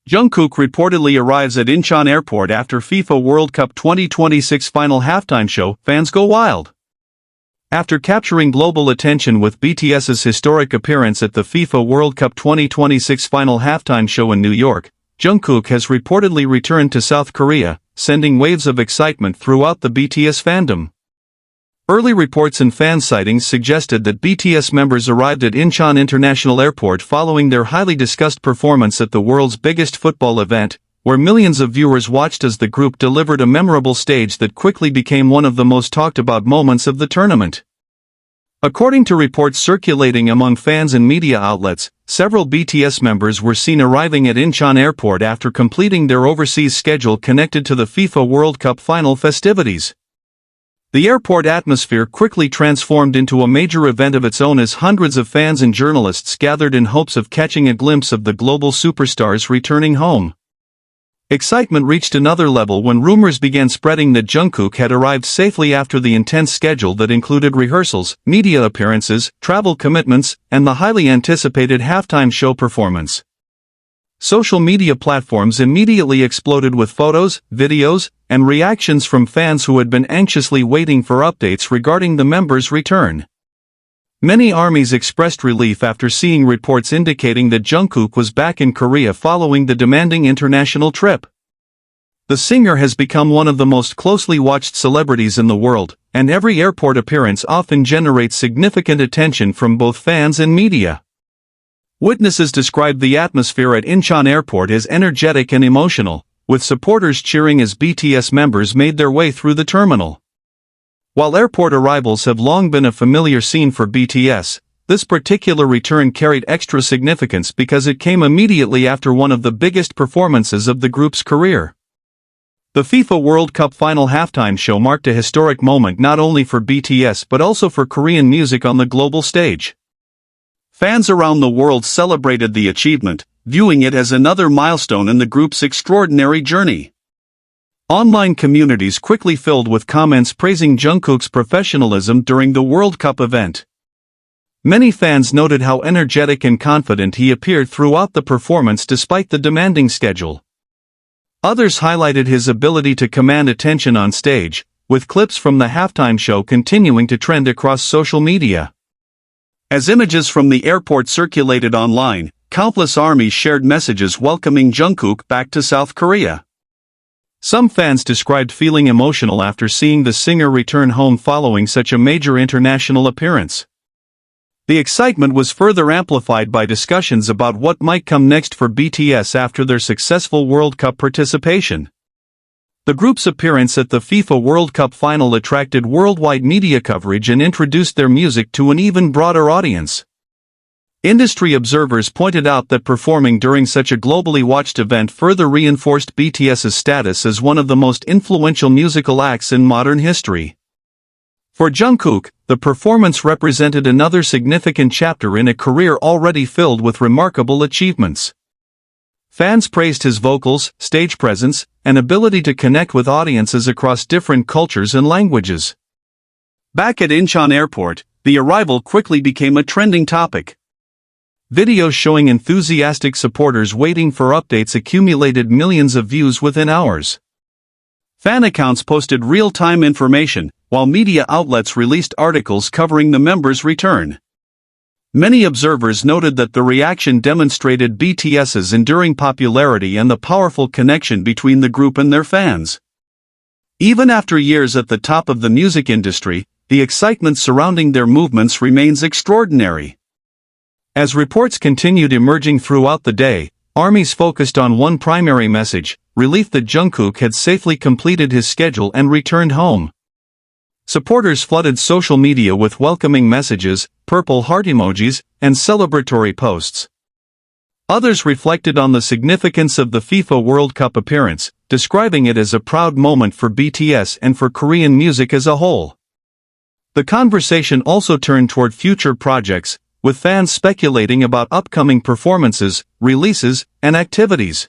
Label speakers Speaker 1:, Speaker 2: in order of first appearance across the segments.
Speaker 1: Jungkook reportedly arrives at Incheon Airport after FIFA World Cup 2026 final halftime show. Fans go wild. After capturing global attention with BTS's historic appearance at the FIFA World Cup 2026 final halftime show in New York, Jungkook has reportedly returned to South Korea, sending waves of excitement throughout the BTS fandom. Early reports and fan sightings suggested that BTS members arrived at Incheon International Airport following their highly discussed performance at the world's biggest football event, where millions of viewers watched as the group delivered a memorable stage that quickly became one of the most talked about moments of the tournament. According to reports circulating among fans and media outlets, several BTS members were seen arriving at Incheon Airport after completing their overseas schedule connected to the FIFA World Cup final festivities. The airport atmosphere quickly transformed into a major event of its own as hundreds of fans and journalists gathered in hopes of catching a glimpse of the global superstars returning home. Excitement reached another level when rumors began spreading that Jungkook had arrived safely after the intense schedule that included rehearsals, media appearances, travel commitments, and the highly anticipated halftime show performance. Social media platforms immediately exploded with photos, videos, and reactions from fans who had been anxiously waiting for updates regarding the members' return. Many ARMYs expressed relief after seeing reports indicating that Jungkook was back in Korea following the demanding international trip. The singer has become one of the most closely watched celebrities in the world, and every airport appearance often generates significant attention from both fans and media. Witnesses described the atmosphere at Incheon Airport as energetic and emotional, with supporters cheering as BTS members made their way through the terminal. While airport arrivals have long been a familiar scene for BTS, this particular return carried extra significance because it came immediately after one of the biggest performances of the group's career. The FIFA World Cup final halftime show marked a historic moment not only for BTS but also for Korean music on the global stage. Fans around the world celebrated the achievement, viewing it as another milestone in the group's extraordinary journey. Online communities quickly filled with comments praising Jungkook's professionalism during the World Cup event. Many fans noted how energetic and confident he appeared throughout the performance despite the demanding schedule. Others highlighted his ability to command attention on stage, with clips from the halftime show continuing to trend across social media. As images from the airport circulated online, countless ARMYs shared messages welcoming Jungkook back to South Korea. Some fans described feeling emotional after seeing the singer return home following such a major international appearance. The excitement was further amplified by discussions about what might come next for BTS after their successful World Cup participation. The group's appearance at the FIFA World Cup final attracted worldwide media coverage and introduced their music to an even broader audience. Industry observers pointed out that performing during such a globally watched event further reinforced BTS's status as one of the most influential musical acts in modern history. For Jungkook, the performance represented another significant chapter in a career already filled with remarkable achievements. Fans praised his vocals, stage presence, and ability to connect with audiences across different cultures and languages. Back at Incheon Airport, the arrival quickly became a trending topic. Videos showing enthusiastic supporters waiting for updates accumulated millions of views within hours. Fan accounts posted real-time information, while media outlets released articles covering the members' return. Many observers noted that the reaction demonstrated BTS's enduring popularity and the powerful connection between the group and their fans. Even after years at the top of the music industry, the excitement surrounding their movements remains extraordinary. As reports continued emerging throughout the day, ARMYs focused on one primary message: relief that Jungkook had safely completed his schedule and returned home. Supporters flooded social media with welcoming messages, purple heart emojis, and celebratory posts. Others reflected on the significance of the FIFA World Cup appearance, describing it as a proud moment for BTS and for Korean music as a whole. The conversation also turned toward future projects, with fans speculating about upcoming performances, releases, and activities.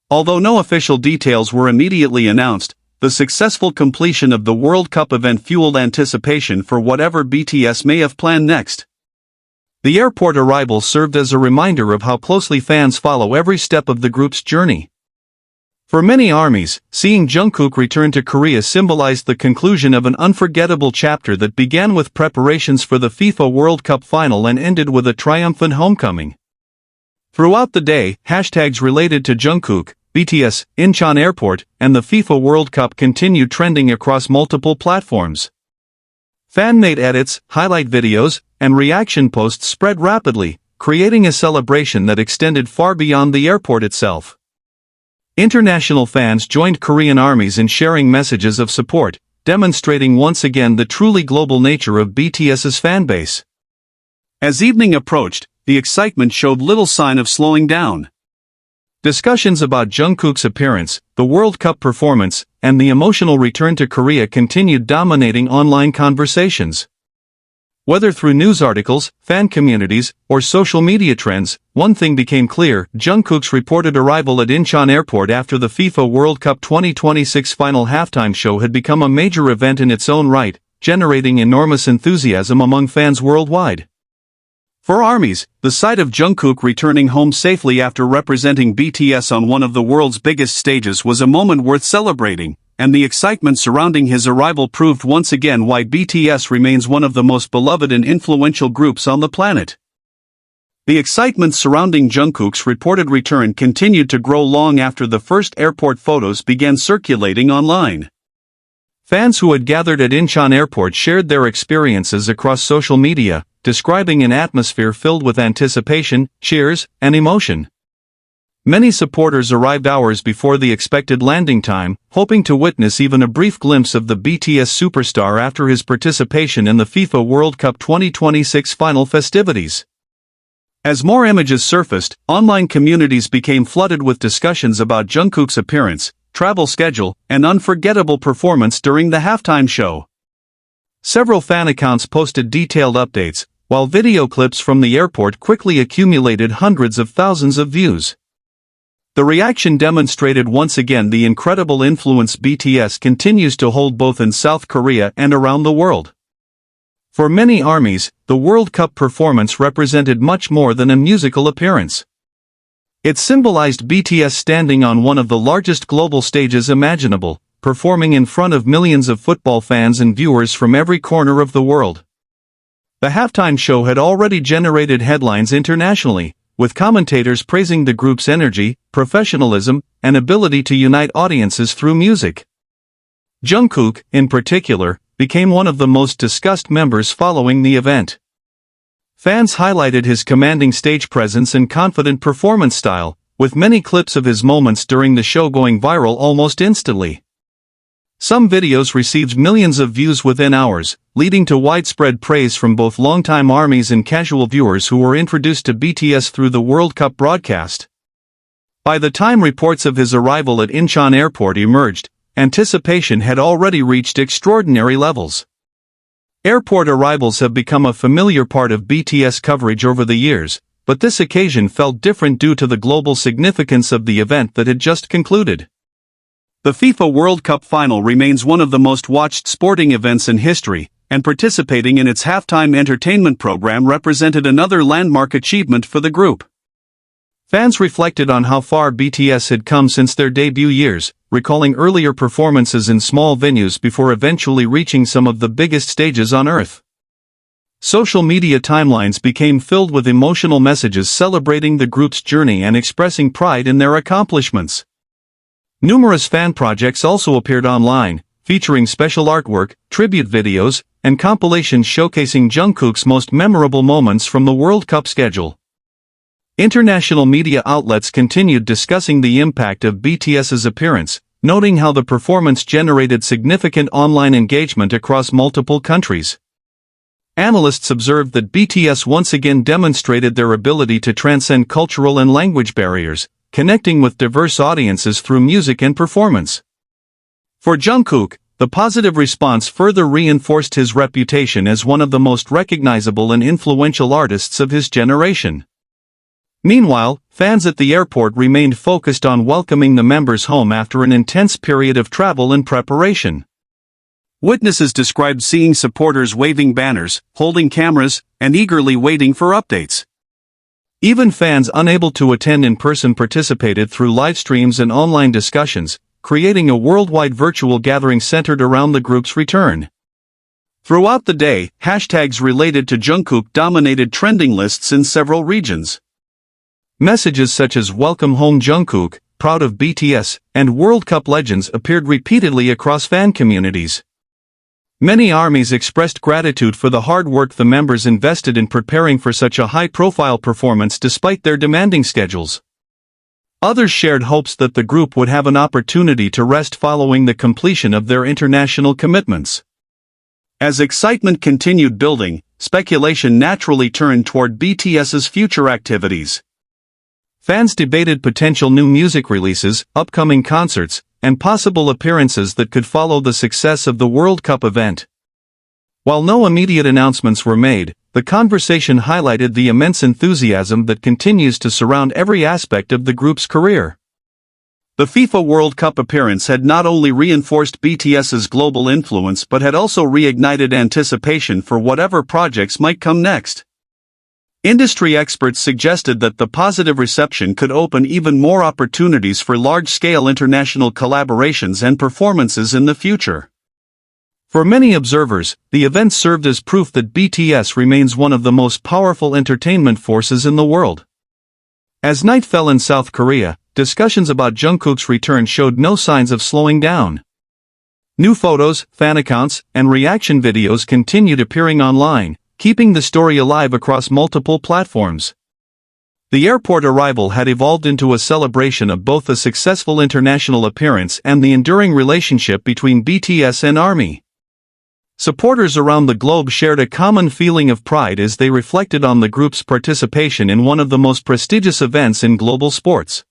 Speaker 1: Although no official details were immediately announced, the successful completion of the World Cup event fueled anticipation for whatever BTS may have planned next. The airport arrival served as a reminder of how closely fans follow every step of the group's journey. For many ARMYs, seeing Jungkook return to Korea symbolized the conclusion of an unforgettable chapter that began with preparations for the FIFA World Cup final and ended with a triumphant homecoming. Throughout the day, hashtags related to Jungkook, BTS, Incheon Airport, and the FIFA World Cup continued trending across multiple platforms. Fan-made edits, highlight videos, and reaction posts spread rapidly, creating a celebration that extended far beyond the airport itself. International fans joined Korean ARMYs in sharing messages of support, demonstrating once again the truly global nature of BTS's fanbase. As evening approached, the excitement showed little sign of slowing down. Discussions about Jungkook's appearance, the World Cup performance, and the emotional return to Korea continued dominating online conversations. Whether through news articles, fan communities, or social media trends, one thing became clear: Jungkook's reported arrival at Incheon Airport after the FIFA World Cup 2026 final halftime show had become a major event in its own right, generating enormous enthusiasm among fans worldwide. For ARMYs, the sight of Jungkook returning home safely after representing BTS on one of the world's biggest stages was a moment worth celebrating, and the excitement surrounding his arrival proved once again why BTS remains one of the most beloved and influential groups on the planet. The excitement surrounding Jungkook's reported return continued to grow long after the first airport photos began circulating online. Fans who had gathered at Incheon Airport shared their experiences across social media, describing an atmosphere filled with anticipation, cheers, and emotion. Many supporters arrived hours before the expected landing time, hoping to witness even a brief glimpse of the BTS superstar after his participation in the FIFA World Cup 2026 final festivities. As more images surfaced, online communities became flooded with discussions about Jungkook's appearance, travel schedule, and unforgettable performance during the halftime show. Several fan accounts posted detailed updates, while video clips from the airport quickly accumulated hundreds of thousands of views. The reaction demonstrated once again the incredible influence BTS continues to hold both in South Korea and around the world. For many ARMYs, the World Cup performance represented much more than a musical appearance. It symbolized BTS standing on one of the largest global stages imaginable, performing in front of millions of football fans and viewers from every corner of the world. The halftime show had already generated headlines internationally, with commentators praising the group's energy, professionalism, and ability to unite audiences through music. Jungkook, in particular, became one of the most discussed members following the event. Fans highlighted his commanding stage presence and confident performance style, with many clips of his moments during the show going viral almost instantly. Some videos received millions of views within hours, leading to widespread praise from both longtime ARMYs and casual viewers who were introduced to BTS through the World Cup broadcast. By the time reports of his arrival at Incheon Airport emerged, anticipation had already reached extraordinary levels. Airport arrivals have become a familiar part of BTS coverage over the years, but this occasion felt different due to the global significance of the event that had just concluded. The FIFA World Cup final remains one of the most watched sporting events in history, and participating in its halftime entertainment program represented another landmark achievement for the group. Fans reflected on how far BTS had come since their debut years, recalling earlier performances in small venues before eventually reaching some of the biggest stages on Earth. Social media timelines became filled with emotional messages celebrating the group's journey and expressing pride in their accomplishments. Numerous fan projects also appeared online, featuring special artwork, tribute videos, and compilations showcasing Jungkook's most memorable moments from the World Cup schedule. International media outlets continued discussing the impact of BTS's appearance, noting how the performance generated significant online engagement across multiple countries. Analysts observed that BTS once again demonstrated their ability to transcend cultural and language barriers, connecting with diverse audiences through music and performance. For Jungkook, the positive response further reinforced his reputation as one of the most recognizable and influential artists of his generation. Meanwhile, fans at the airport remained focused on welcoming the members home after an intense period of travel and preparation. Witnesses described seeing supporters waving banners, holding cameras, and eagerly waiting for updates. Even fans unable to attend in person participated through live streams and online discussions, creating a worldwide virtual gathering centered around the group's return. Throughout the day, hashtags related to Jungkook dominated trending lists in several regions. Messages such as "Welcome Home Jungkook," "Proud of BTS," and "World Cup Legends" appeared repeatedly across fan communities. Many armies expressed gratitude for the hard work the members invested in preparing for such a high-profile performance despite their demanding schedules. Others shared hopes that the group would have an opportunity to rest following the completion of their international commitments. As excitement continued building, speculation naturally turned toward BTS's future activities. Fans debated potential new music releases, upcoming concerts, and possible appearances that could follow the success of the World Cup event. While no immediate announcements were made, the conversation highlighted the immense enthusiasm that continues to surround every aspect of the group's career. The FIFA World Cup appearance had not only reinforced BTS's global influence but had also reignited anticipation for whatever projects might come next. Industry experts suggested that the positive reception could open even more opportunities for large-scale international collaborations and performances in the future. For many observers, the event served as proof that BTS remains one of the most powerful entertainment forces in the world. As night fell in South Korea, discussions about Jungkook's return showed no signs of slowing down. New photos, fan accounts, and reaction videos continued appearing online, keeping the story alive across multiple platforms. The airport arrival had evolved into a celebration of both the successful international appearance and the enduring relationship between BTS and ARMY. Supporters around the globe shared a common feeling of pride as they reflected on the group's participation in one of the most prestigious events in global sports.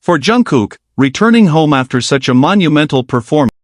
Speaker 1: For Jungkook, returning home after such a monumental performance